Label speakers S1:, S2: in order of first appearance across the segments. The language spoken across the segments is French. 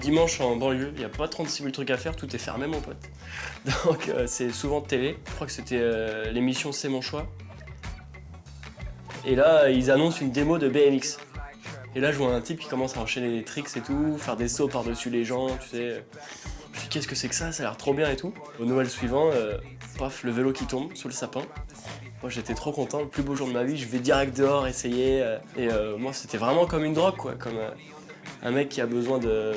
S1: dimanche en banlieue, il n'y a pas 36 000 trucs à faire, tout est fermé mon pote. Donc c'est souvent de télé. Je crois que c'était l'émission C'est mon choix. Et là, ils annoncent une démo de BMX. Et là, je vois un type qui commence à enchaîner des tricks et tout, faire des sauts par-dessus les gens, tu sais. Je me dis, qu'est-ce que c'est que ça? Ça a l'air trop bien et tout. Au Noël suivant, paf, le vélo qui tombe sous le sapin. Moi, j'étais trop content, le plus beau jour de ma vie. Je vais direct dehors essayer. Moi, c'était vraiment comme une drogue, quoi. Comme un mec qui a besoin de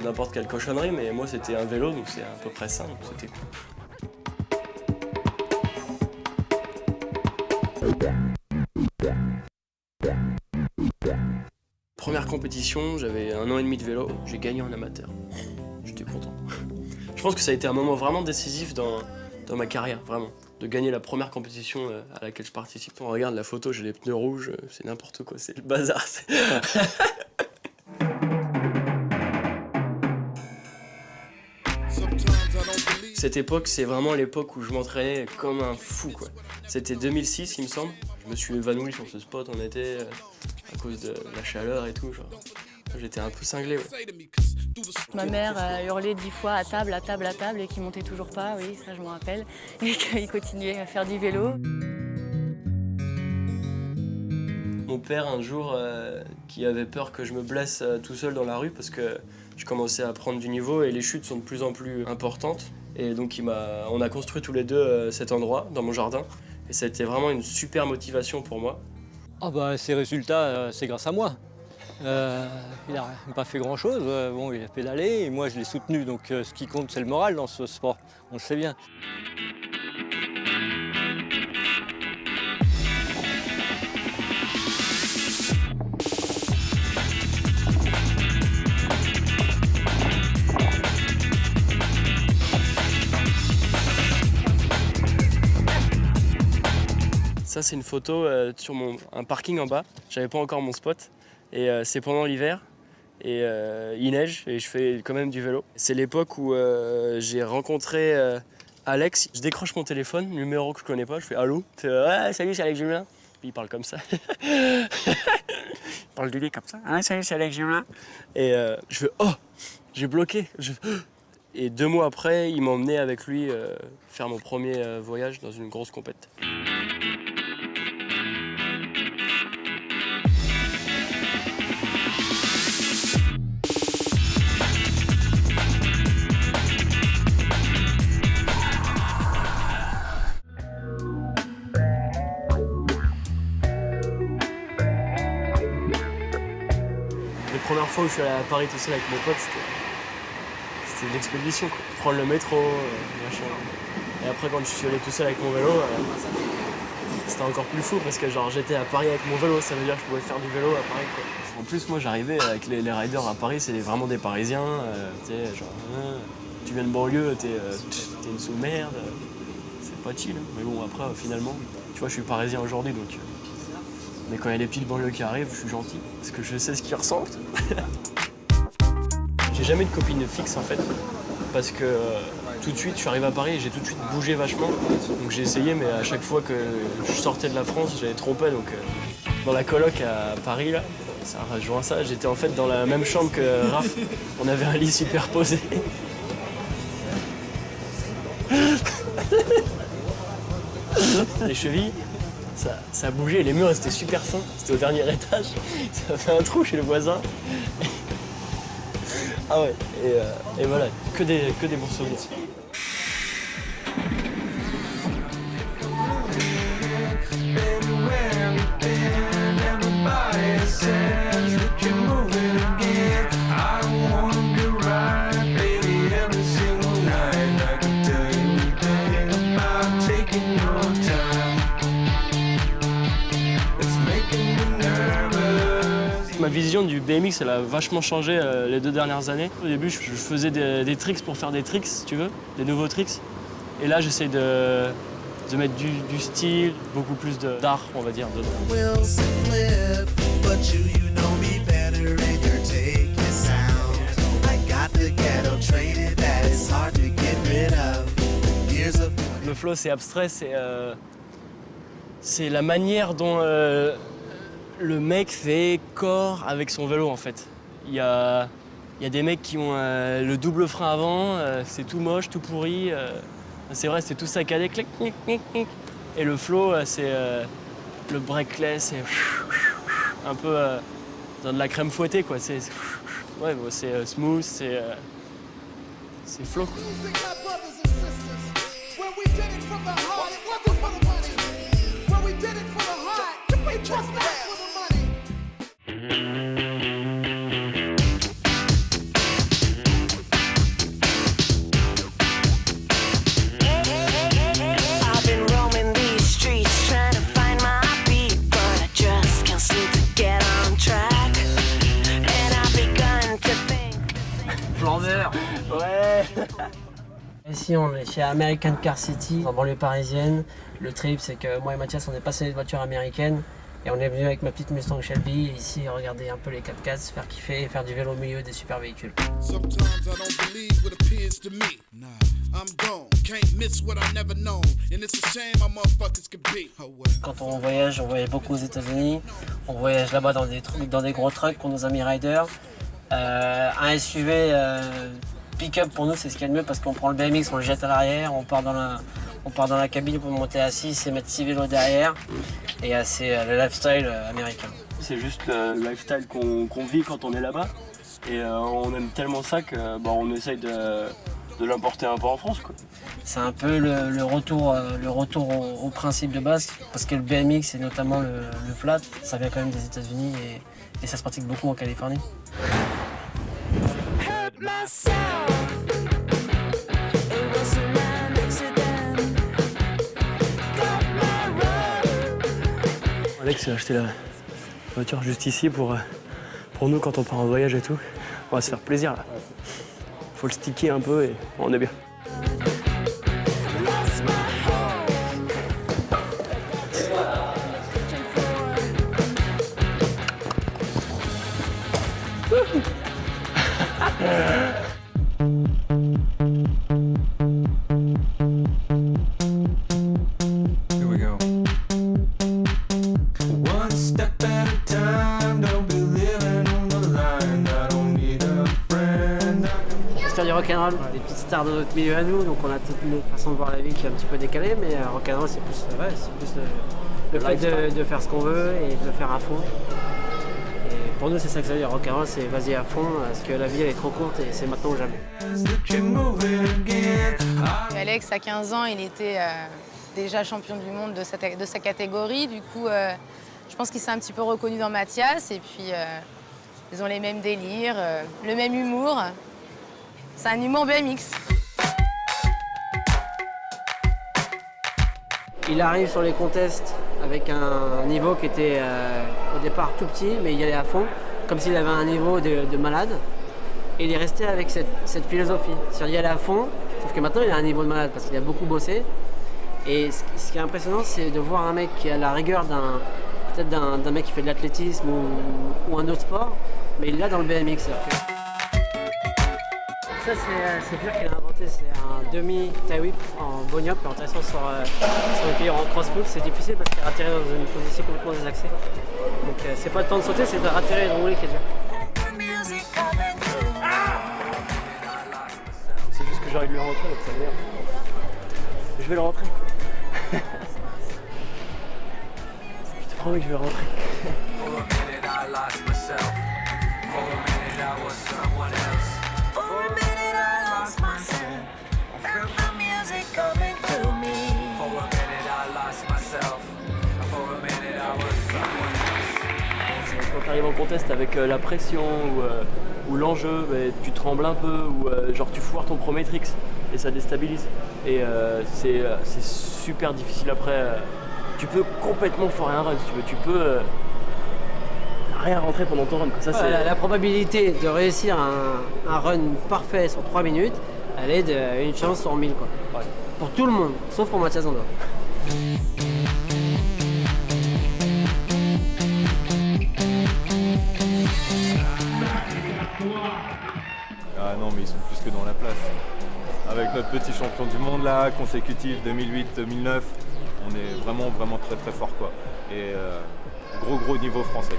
S1: n'importe quelle cochonnerie. Mais moi, c'était un vélo, donc c'est à peu près ça. Donc c'était cool. Première compétition, j'avais 1 an et demi de vélo, j'ai gagné en amateur. J'étais content. Je pense que ça a été un moment vraiment décisif dans ma carrière, vraiment. De gagner la première compétition à laquelle je participe. On regarde la photo, j'ai les pneus rouges, c'est n'importe quoi, c'est le bazar. Cette époque, c'est vraiment l'époque où je m'entraînais comme un fou, quoi. C'était 2006, il me semble. Je me suis évanoui sur ce spot en été à cause de la chaleur et tout, genre. J'étais un peu cinglé, ouais.
S2: Ma mère a hurlé 10 fois à table, à table, à table, et qu'il montait toujours pas, oui, ça je me rappelle, et qu'il continuait à faire du vélo.
S1: Mon père, un jour, qui avait peur que je me blesse tout seul dans la rue parce que je commençais à prendre du niveau et les chutes sont de plus en plus importantes. Et donc on a construit tous les deux cet endroit dans mon jardin. Et ça a été vraiment une super motivation pour moi.
S3: Ah bah ces résultats, c'est grâce à moi. Il n'a pas fait grand-chose. Bon, il a pédalé et moi je l'ai soutenu. Donc ce qui compte, c'est le moral dans ce sport. On le sait bien.
S1: Ça, c'est une photo sur un parking en bas. J'avais pas encore mon spot. Et c'est pendant l'hiver. Et il neige et je fais quand même du vélo. C'est l'époque où j'ai rencontré Alex. Je décroche mon téléphone, numéro que je connais pas. Je fais allô. Ouais, salut, c'est Alex Julien. Puis il parle comme ça. Il parle du lit comme ça. Ah, salut, c'est Alex Julien. Et je fais oh, j'ai bloqué. Et 2 mois après, il m'a emmené avec lui faire mon premier voyage dans une grosse compète. La première fois où je suis allé à Paris tout seul avec mes potes, c'était une expédition, quoi. Prendre le métro, machin. Et après, quand je suis allé tout seul avec mon vélo, c'était encore plus fou parce que genre j'étais à Paris avec mon vélo, ça veut dire que je pouvais faire du vélo à Paris, quoi. En plus, moi j'arrivais avec les riders à Paris, c'est vraiment des Parisiens, tu sais, genre tu viens de banlieue, t'es une sous-merde, c'est pas chill. Mais bon, après, finalement, tu vois, je suis parisien aujourd'hui, donc. Mais quand il y a des petites banlieues qui arrivent, je suis gentil, parce que je sais ce qu'ils ressentent. J'ai jamais de copine fixe en fait, parce que tout de suite, je suis arrivé à Paris et j'ai tout de suite bougé vachement. Donc j'ai essayé, mais à chaque fois que je sortais de la France, j'avais trompé. Donc dans la coloc à Paris, là, ça rejoint ça, j'étais en fait dans la même chambre que Raph. On avait un lit superposé. Les chevilles. Ça a bougé, les murs étaient super fins, c'était au dernier étage, ça a fait un trou chez le voisin. Ah ouais, et voilà, que des bons souvenirs. Ma vision du BMX, elle a vachement changé les 2 dernières années. Au début, je faisais des tricks pour faire des tricks, si tu veux, des nouveaux tricks. Et là, j'essaie de mettre du style, beaucoup plus d'art, on va dire, dedans. Le flow, c'est abstrait, c'est la manière dont le mec fait corps avec son vélo en fait. Il y a Il y a des mecs qui ont le double frein avant, c'est tout moche, tout pourri. C'est vrai, c'est tout saccadé, clic, clic, clic, clic. Et le flow, c'est le brakelet, c'est un peu dans de la crème fouettée, quoi. C'est smooth, c'est flow, quoi.
S4: Flambeur.
S1: Ouais.
S4: Ici, on est chez American Car City, en banlieue parisienne. Le trip, c'est que moi et Mathias, on est passionnés de voitures américaines. Et on est venu avec ma petite Mustang Shelby, ici, regarder un peu les 4x4, se faire kiffer et faire du vélo au milieu des super véhicules. Quand on voyage beaucoup aux États-Unis. On voyage là-bas dans des gros trucks qu'on nous a mis rider. Un SUV pick-up pour nous, c'est ce qu'il y a de mieux parce qu'on prend le BMX, on le jette à l'arrière, on part dans la cabine pour monter à 6 et mettre 6 vélos derrière. Et c'est le lifestyle américain.
S1: C'est juste le lifestyle qu'on vit quand on est là-bas. Et on aime tellement ça qu'on essaye de l'importer un peu en France, quoi.
S4: C'est un peu le retour au principe de base, parce que le BMX et notamment le flat, ça vient quand même des États-Unis et ça se pratique beaucoup en Californie.
S1: Alex a acheté la voiture juste ici pour nous quand on part en voyage et tout. On va se faire plaisir là. Faut le sticker un peu et on est bien.
S4: Du rock'n'roll, des petites stars de notre milieu à nous, donc on a toute une façon de voir la vie qui est un petit peu décalée, mais rock'n'roll c'est plus le fait de faire ce qu'on veut et de le faire à fond. Et pour nous c'est ça que ça veut dire, rock'n'roll c'est vas-y à fond, parce que la vie elle est trop courte et c'est maintenant ou jamais.
S2: Alex, à 15 ans, il était déjà champion du monde de sa catégorie. Du coup, je pense qu'il s'est un petit peu reconnu dans Mathias. Et puis, ils ont les mêmes délires, le même humour. C'est un humour BMX.
S4: Il arrive sur les contests avec un niveau qui était au départ tout petit, mais il y allait à fond, comme s'il avait un niveau de malade. Et il est resté avec cette philosophie, c'est-à-dire y aller à fond, sauf que maintenant il a un niveau de malade parce qu'il a beaucoup bossé. Et ce qui est impressionnant, c'est de voir un mec qui a la rigueur peut-être d'un mec qui fait de l'athlétisme ou un autre sport, mais il l'a dans le BMX. Ça, c'est sûr qu'il a inventé, c'est un demi-tie whip en boniop, en atterrissant sur une figure en cross-foot. C'est difficile parce qu'il atterrit dans une position complètement désaxée. Donc c'est pas le temps de sauter, c'est de ratterrir et de rouler qui est dur.
S1: C'est juste que j'ai envie de lui rentrer, donc ça m'énerve. Je vais le rentrer. Je te promets que je vais rentrer. Quand tu arrives en contest avec la pression ou l'enjeu, tu trembles un peu ou genre tu foires ton premier tricks et ça déstabilise. Et c'est super difficile après. Tu peux complètement foirer un run si tu veux. Tu peux rien rentrer pendant ton run. Ça,
S4: c'est... La probabilité de réussir un run parfait sur 3 minutes, elle est d'une chance sur 1000 quoi. Ouais. Pour tout le monde, sauf pour Mathias Zandor.
S5: Ah non, mais ils sont plus que dans la place. Avec notre petit champion du monde là, consécutif 2008-2009, on est vraiment très très fort quoi. Et gros niveau français.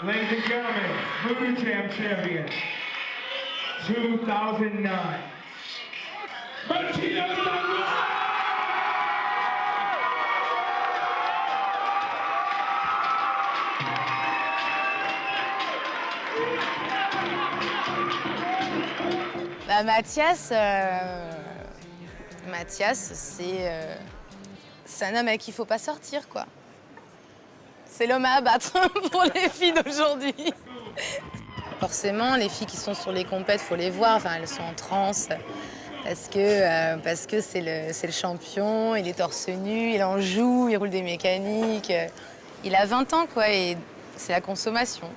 S6: Ladies and gentlemen, Voodoo Jam champion, 2009. Martina Douglas.
S2: Bah, Mathias, c'est un homme avec qui il faut pas sortir, quoi. C'est l'homme à abattre pour les filles d'aujourd'hui. Forcément, les filles qui sont sur les compètes, faut les voir. Enfin, elles sont en transe parce que c'est le champion. Il est torse nu, il en joue, il roule des mécaniques. Il a 20 ans, quoi, et c'est la consommation.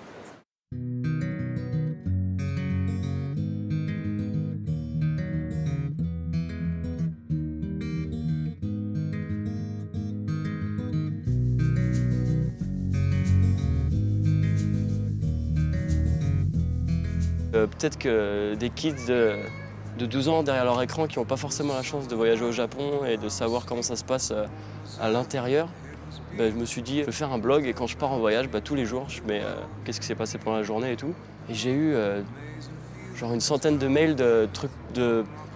S1: Peut-être que des kids de 12 ans derrière leur écran qui n'ont pas forcément la chance de voyager au Japon et de savoir comment ça se passe à l'intérieur, je me suis dit, je vais faire un blog et quand je pars en voyage, tous les jours, je mets qu'est-ce qui s'est passé pendant la journée et tout. Et j'ai eu genre une centaine de mails de trucs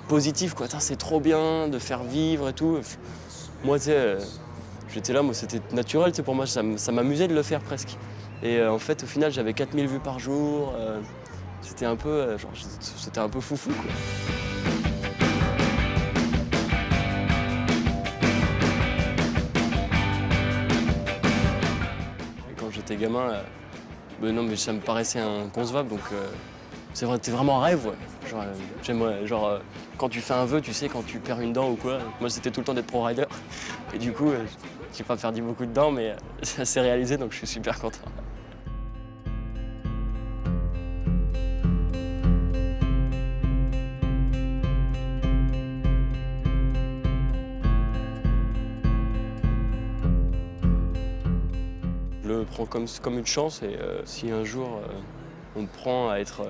S1: positifs, quoi. C'est trop bien de faire vivre et tout. Moi, tu sais, j'étais là, moi, c'était naturel, tu sais, pour moi, ça m'amusait de le faire presque. Et en fait, au final, j'avais 4000 vues par jour. C'était un peu, c'était un peu foufou, quoi. Et quand j'étais gamin, non, mais ça me paraissait inconcevable, donc c'est vrai, c'était vraiment un rêve, ouais. J'aimerais, quand tu fais un vœu, tu sais, quand tu perds une dent ou quoi. Moi, c'était tout le temps d'être pro rider. Et du coup, j'ai pas perdu beaucoup de dents, mais ça s'est réalisé, donc je suis super content. Je le prends comme une chance et si un jour on me prend à être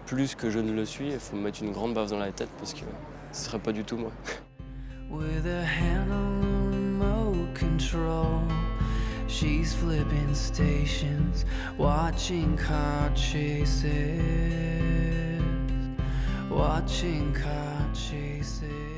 S1: plus que je ne le suis, il faut me mettre une grande baffe dans la tête parce que ce serait pas du tout moi.
S7: With a hand on the remote control, she's flipping stations, watching car chases, watching car chases.